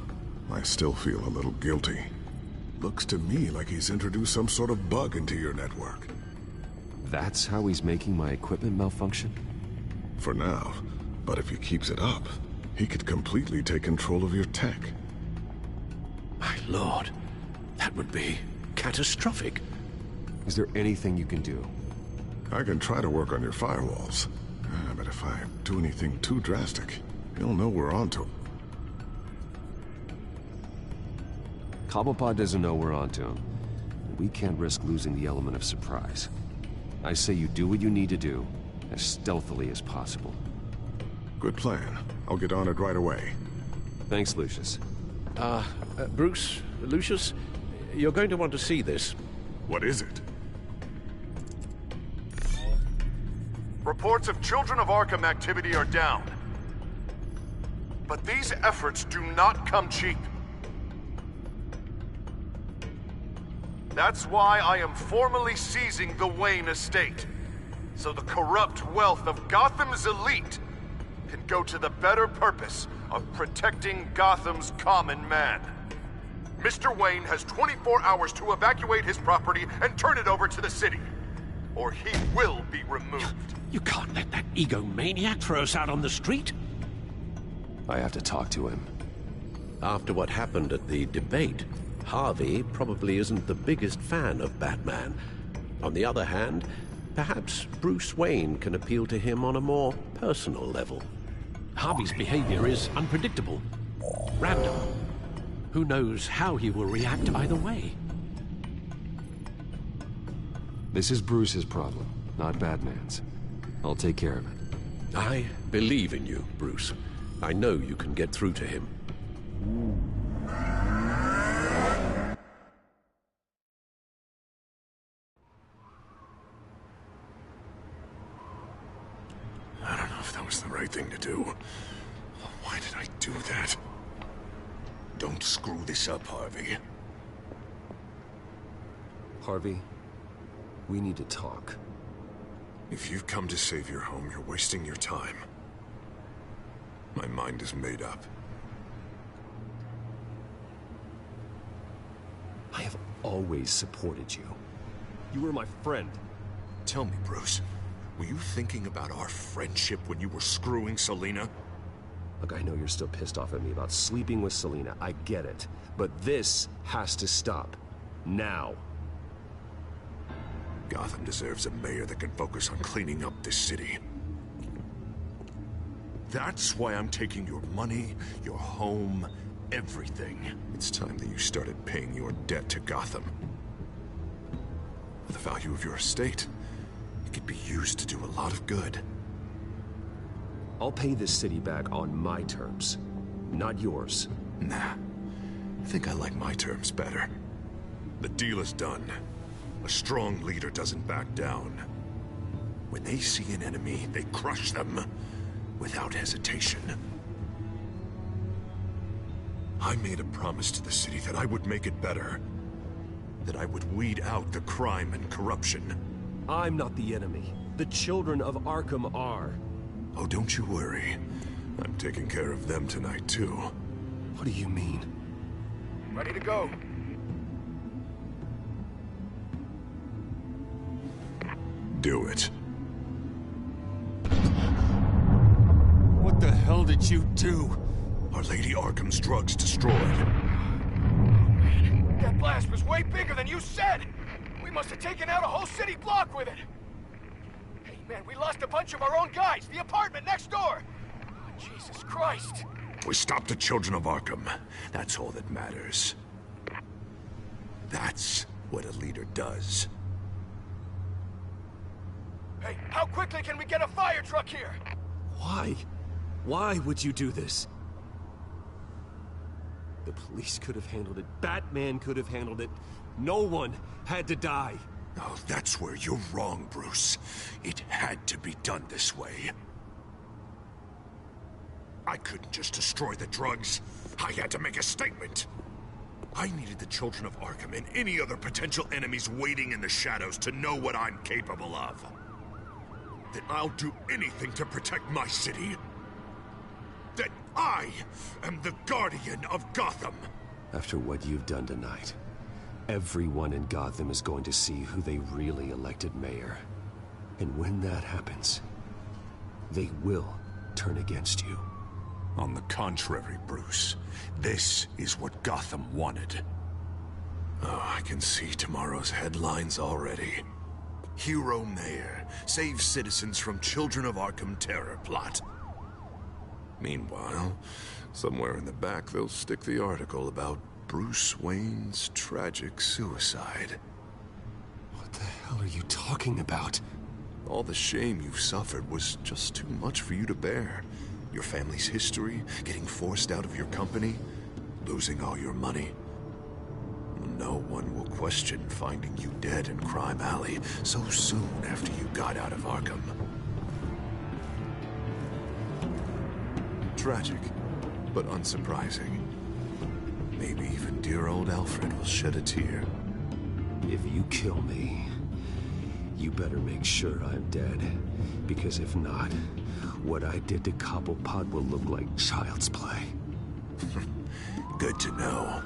I still feel a little guilty. Looks to me like he's introduced some sort of bug into your network. That's how he's making my equipment malfunction? For now. But if he keeps it up, he could completely take control of your tech. My lord, that would be catastrophic. Is there anything you can do? I can try to work on your firewalls. But if I do anything too drastic, he'll know we're onto him. Cobblepot doesn't know we're onto him. We can't risk losing the element of surprise. I say you do what you need to do, as stealthily as possible. Good plan. I'll get on it right away. Thanks, Lucius. Bruce, Lucius, you're going to want to see this. What is it? Reports of Children of Arkham activity are down. But these efforts do not come cheap. That's why I am formally seizing the Wayne estate, so the corrupt wealth of Gotham's elite can go to the better purpose of protecting Gotham's common man. Mr. Wayne has 24 hours to evacuate his property and turn it over to the city, or he will be removed. You can't let that egomaniac throw us out on the street. I have to talk to him. After what happened at the debate, Harvey probably isn't the biggest fan of Batman. On the other hand, perhaps Bruce Wayne can appeal to him on a more personal level. Harvey's behavior is unpredictable, random. Who knows how he will react either way? This is Bruce's problem, not Batman's. I'll take care of it. I believe in you, Bruce. I know you can get through to him. I don't know if that was the right thing to do. Why did I do that? Don't screw this up, Harvey. Harvey, we need to talk. If you've come to save your home, you're wasting your time. My mind is made up. I have always supported you. You were my friend. Tell me, Bruce, were you thinking about our friendship when you were screwing Selina? Look, I know you're still pissed off at me about sleeping with Selina. I get it. But this has to stop. Now. Gotham deserves a mayor that can focus on cleaning up this city. That's why I'm taking your money, your home, everything. It's time that you started paying your debt to Gotham. For the value of your estate, it could be used to do a lot of good. I'll pay this city back on my terms, not yours. Nah. I think I like my terms better. The deal is done. A strong leader doesn't back down. When they see an enemy, they crush them without hesitation. I made a promise to the city that I would make it better. That I would weed out the crime and corruption. I'm not the enemy. The children of Arkham are. Oh, don't you worry. I'm taking care of them tonight, too. What do you mean? Ready to go. Do it. What the hell did you do? Our Lady Arkham's drugs destroyed. That blast was way bigger than you said! We must have taken out a whole city block with it! Hey man, we lost a bunch of our own guys! The apartment next door! Oh, Jesus Christ! We stopped the children of Arkham. That's all that matters. That's what a leader does. Hey, how quickly can we get a fire truck here? Why? Why would you do this? The police could have handled it. Batman could have handled it. No one had to die. Oh, that's where you're wrong, Bruce. It had to be done this way. I couldn't just destroy the drugs. I had to make a statement. I needed the children of Arkham and any other potential enemies waiting in the shadows to know what I'm capable of. That I'll do anything to protect my city. That I am the guardian of Gotham. After what you've done tonight, everyone in Gotham is going to see who they really elected mayor. And when that happens, they will turn against you. On the contrary, Bruce, this is what Gotham wanted. Oh, I can see tomorrow's headlines already. Hero Mayor saves citizens from Children of Arkham terror plot. Meanwhile, somewhere in the back they'll stick the article about Bruce Wayne's tragic suicide. What the hell are you talking about? All the shame you've suffered was just too much for you to bear. Your family's history, getting forced out of your company, losing all your money. No one will question finding you dead in Crime Alley so soon after you got out of Arkham. Tragic, but unsurprising. Maybe even dear old Alfred will shed a tear. If you kill me, you better make sure I'm dead. Because if not, what I did to Cobblepot will look like child's play. Good to know.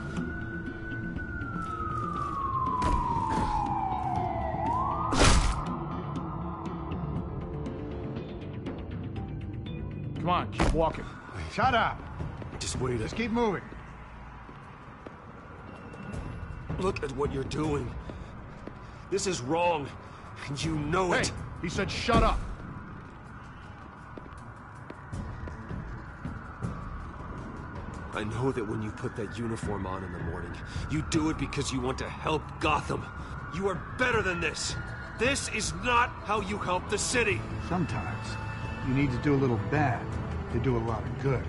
Come on, keep walking. Shut up! Just wait. Just keep moving. Look at what you're doing. This is wrong, and you know it. Hey, he said shut up. I know that when you put that uniform on in the morning, you do it because you want to help Gotham. You are better than this. This is not how you help the city. Sometimes you need to do a little bad to do a lot of good.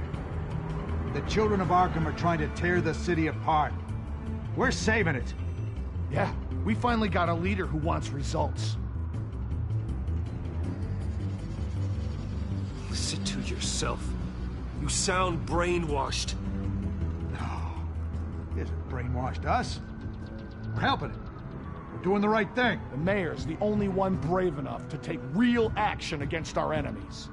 The children of Arkham are trying to tear the city apart. We're saving it. Yeah, we finally got a leader who wants results. Listen to yourself. You sound brainwashed. No, he hasn't brainwashed us. We're helping it. We're doing the right thing. The mayor's the only one brave enough to take real action against our enemies.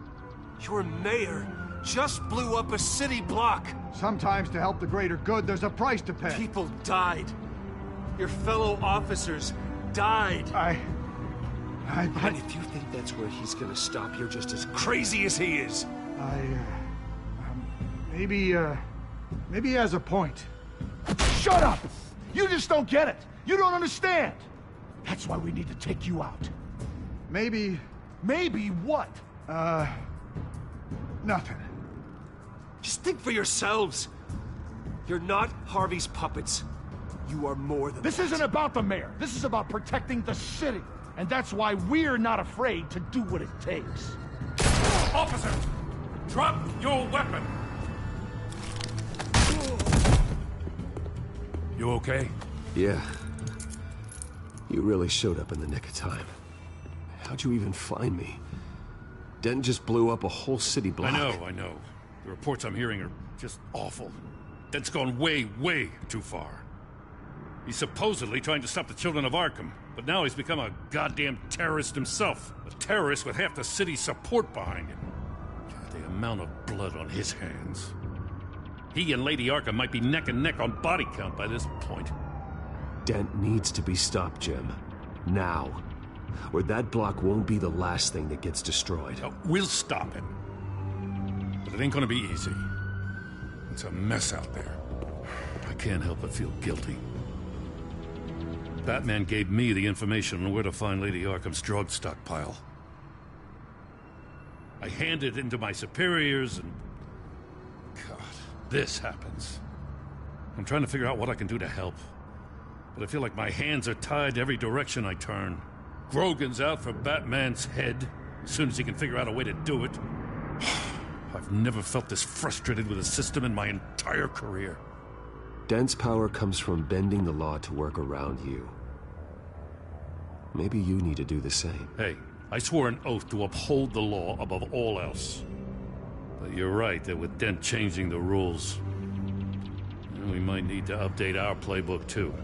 Your mayor just blew up a city block. Sometimes to help the greater good, there's a price to pay. People died. Your fellow officers died. And if you think that's where he's gonna stop, you're just as crazy as he is. Maybe he has a point. Shut up! You just don't get it. You don't understand. That's why we need to take you out. Maybe what? Nothing. Just think for yourselves. You're not Harvey's puppets. You are more than This isn't about the mayor. This is about protecting the city. And that's why we're not afraid to do what it takes. Officer, drop your weapon. You okay? Yeah. You really showed up in the nick of time. How'd you even find me? Dent just blew up a whole city block. I know. The reports I'm hearing are just awful. Dent's gone way, way too far. He's supposedly trying to stop the children of Arkham, but now he's become a goddamn terrorist himself. A terrorist with half the city's support behind him. God, the amount of blood on his hands. He and Lady Arkham might be neck and neck on body count by this point. Dent needs to be stopped, Jim. Now. Or that block won't be the last thing that gets destroyed. We'll stop him. But it ain't gonna be easy. It's a mess out there. I can't help but feel guilty. Batman gave me the information on where to find Lady Arkham's drug stockpile. I handed it into my superiors and... God, this happens. I'm trying to figure out what I can do to help. But I feel like my hands are tied every direction I turn. Grogan's out for Batman's head as soon as he can figure out a way to do it. I've never felt this frustrated with a system in my entire career. Dent's power comes from bending the law to work around you. Maybe you need to do the same. Hey, I swore an oath to uphold the law above all else. But you're right that with Dent changing the rules, we might need to update our playbook too.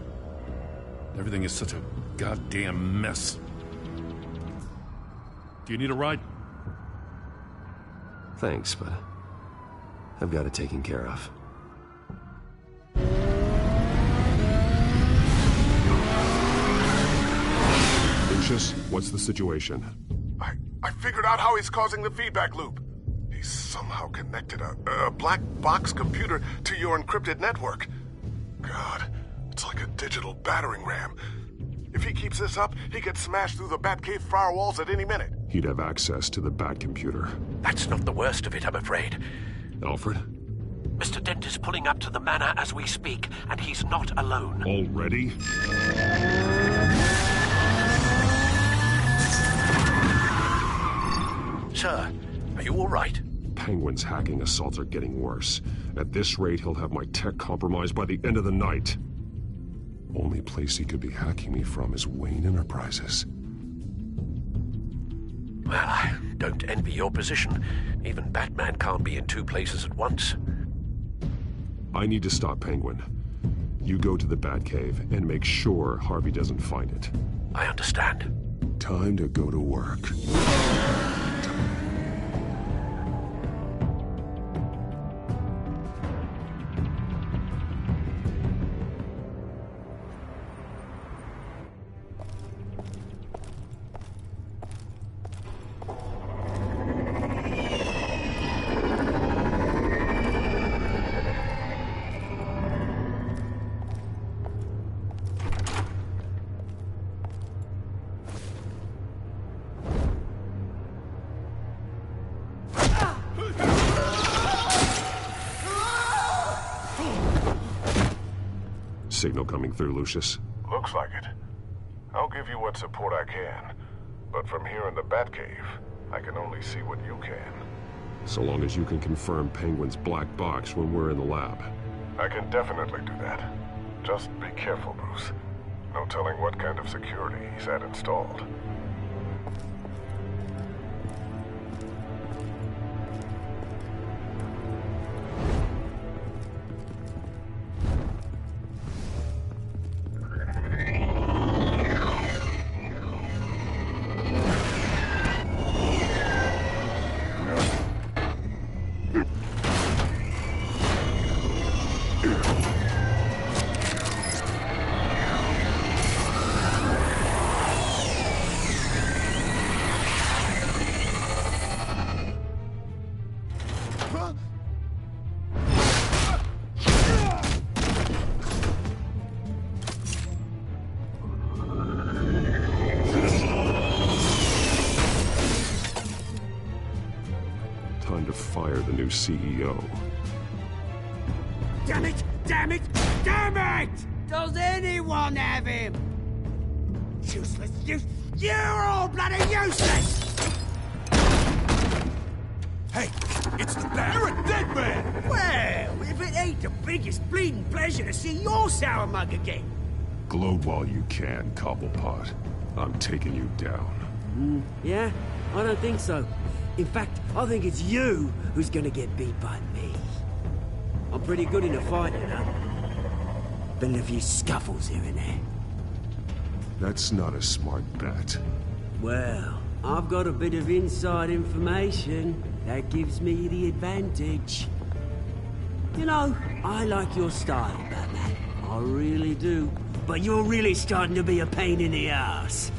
Everything is such a goddamn mess. Do you need a ride? Thanks, but I've got it taken care of. Lucius, what's the situation? I figured out how he's causing the feedback loop. He's somehow connected a black box computer to your encrypted network. God, it's like a digital battering ram. If he keeps this up, he could smash through the Batcave firewalls at any minute. He'd have access to the Bat computer. That's not the worst of it, I'm afraid. Alfred? Mr. Dent is pulling up to the manor as we speak, and he's not alone. Already? Sir, are you all right? Penguin's hacking assaults are getting worse. At this rate, he'll have my tech compromised by the end of the night. Only place he could be hacking me from is Wayne Enterprises. Well, I don't envy your position. Even Batman can't be in two places at once. I need to stop Penguin. You go to the Batcave and make sure Harvey doesn't find it. I understand. Time to go to work. Signal coming through, Lucius. Looks like it. I'll give you what support I can. But from here in the Batcave, I can only see what you can. So long as you can confirm Penguin's black box when we're in the lab. I can definitely do that. Just be careful, Bruce. No telling what kind of security he's had installed. Time to fire the new CEO. Damn it! Damn it! Damn it! Does anyone have him? Useless! You're all bloody useless! Hey, it's the bat. You're a dead man! Well, if it ain't the biggest bleeding pleasure to see your sour mug again. Gloat while you can, Cobblepot. I'm taking you down. Yeah? I don't think so. In fact, I think it's you who's gonna get beat by me. I'm pretty good in a fight, you know. Been in a few scuffles here and there. That's not a smart bet. Well, I've got a bit of inside information that gives me the advantage. You know, I like your style, Batman. I really do. But you're really starting to be a pain in the ass.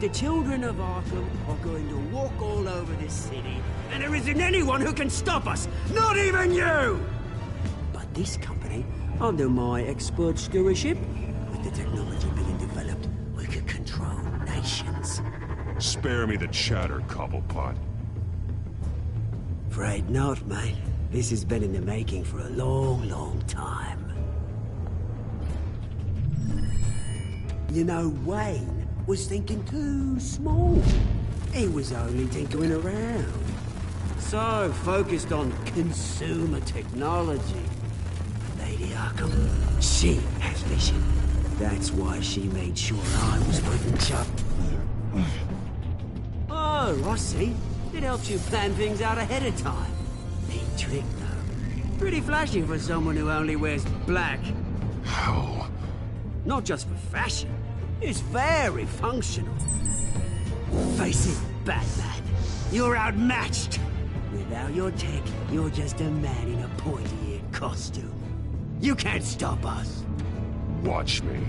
The children of Arkham are going to walk all over this city, and there isn't anyone who can stop us, not even you! But this company, under my expert stewardship, with the technology being developed, we could control nations. Spare me the chatter, Cobblepot. Afraid not, mate. This has been in the making for a long, long time. You know, Wayne was thinking too small. He was only tinkering around. So focused on consumer technology. Lady Arkham, she has vision. That's why she made sure I was put in charge. Oh, I see. It helps you plan things out ahead of time. Neat trick, though. Pretty flashy for someone who only wears black. How? Not just for fashion. It's very functional. Face it, Batman. You're outmatched. Without your tech, you're just a man in a pointy-eared costume. You can't stop us. Watch me.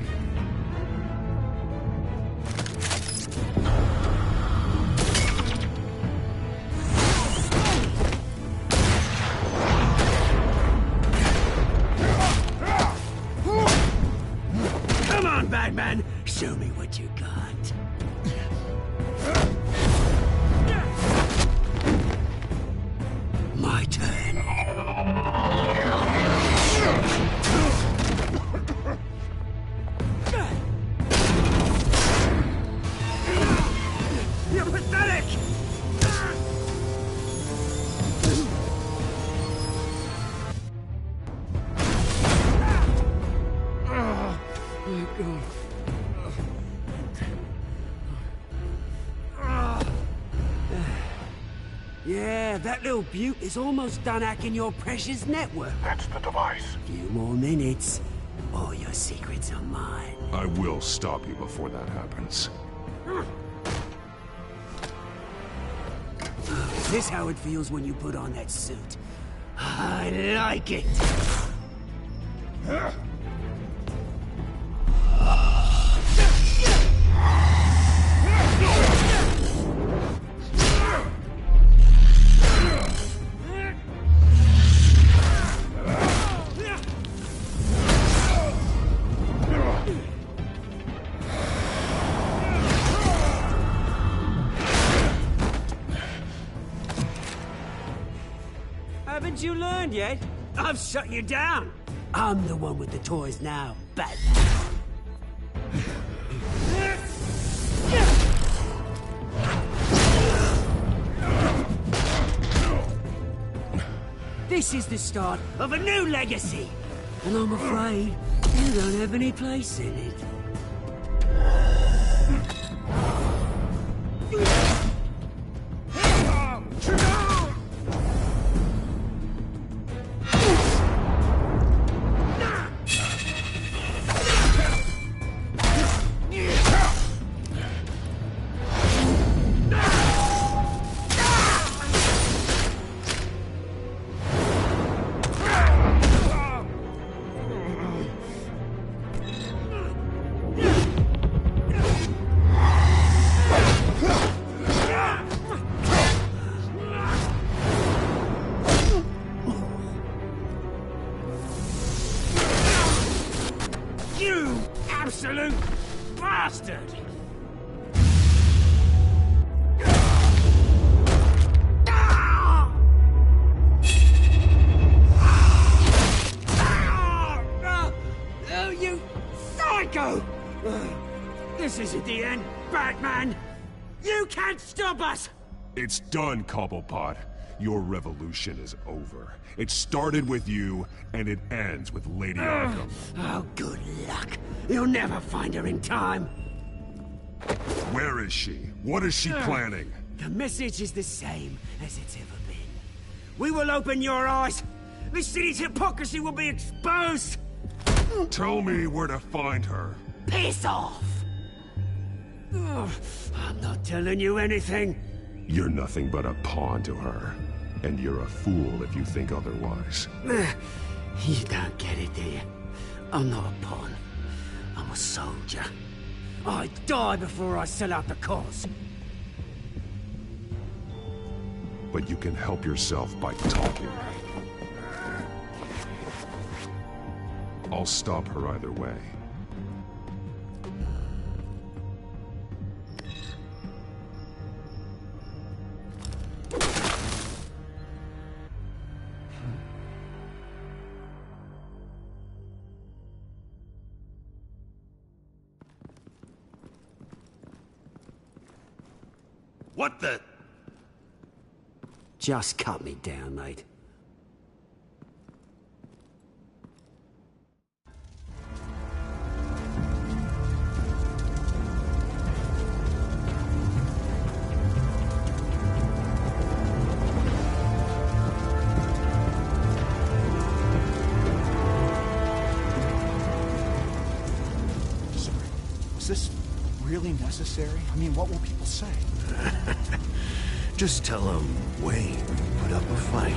Come on, Batman! Show me what you got. My turn. You're pathetic! Oh, my God. Yeah, that little beaut is almost done hacking your precious network. That's the device. Few more minutes. All your secrets are mine. I will stop you before that happens. Is this how it feels when you put on that suit? I like it! Haven't you learned yet? I've shut you down. I'm the one with the toys now, Batman. This is the start of a new legacy, and I'm afraid you don't have any place in it. You absolute bastard! Oh, you psycho! This isn't the end, Batman! You can't stop us! It's done, Cobblepot. Your revolution is over. It started with you, and it ends with Lady Arkham. Oh, good luck. You'll never find her in time. Where is she? What is she planning? The message is the same as it's ever been. We will open your eyes. This city's hypocrisy will be exposed. Tell me where to find her. Piss off! Ugh, I'm not telling you anything. You're nothing but a pawn to her. And you're a fool if you think otherwise. You don't get it, do you? I'm not a pawn. I'm a soldier. I die before I sell out the cause. But you can help yourself by talking. I'll stop her either way. What the? Just cut me down, mate. Sorry, was this really necessary? I mean, what will people say? Just tell them Wayne put up a fight.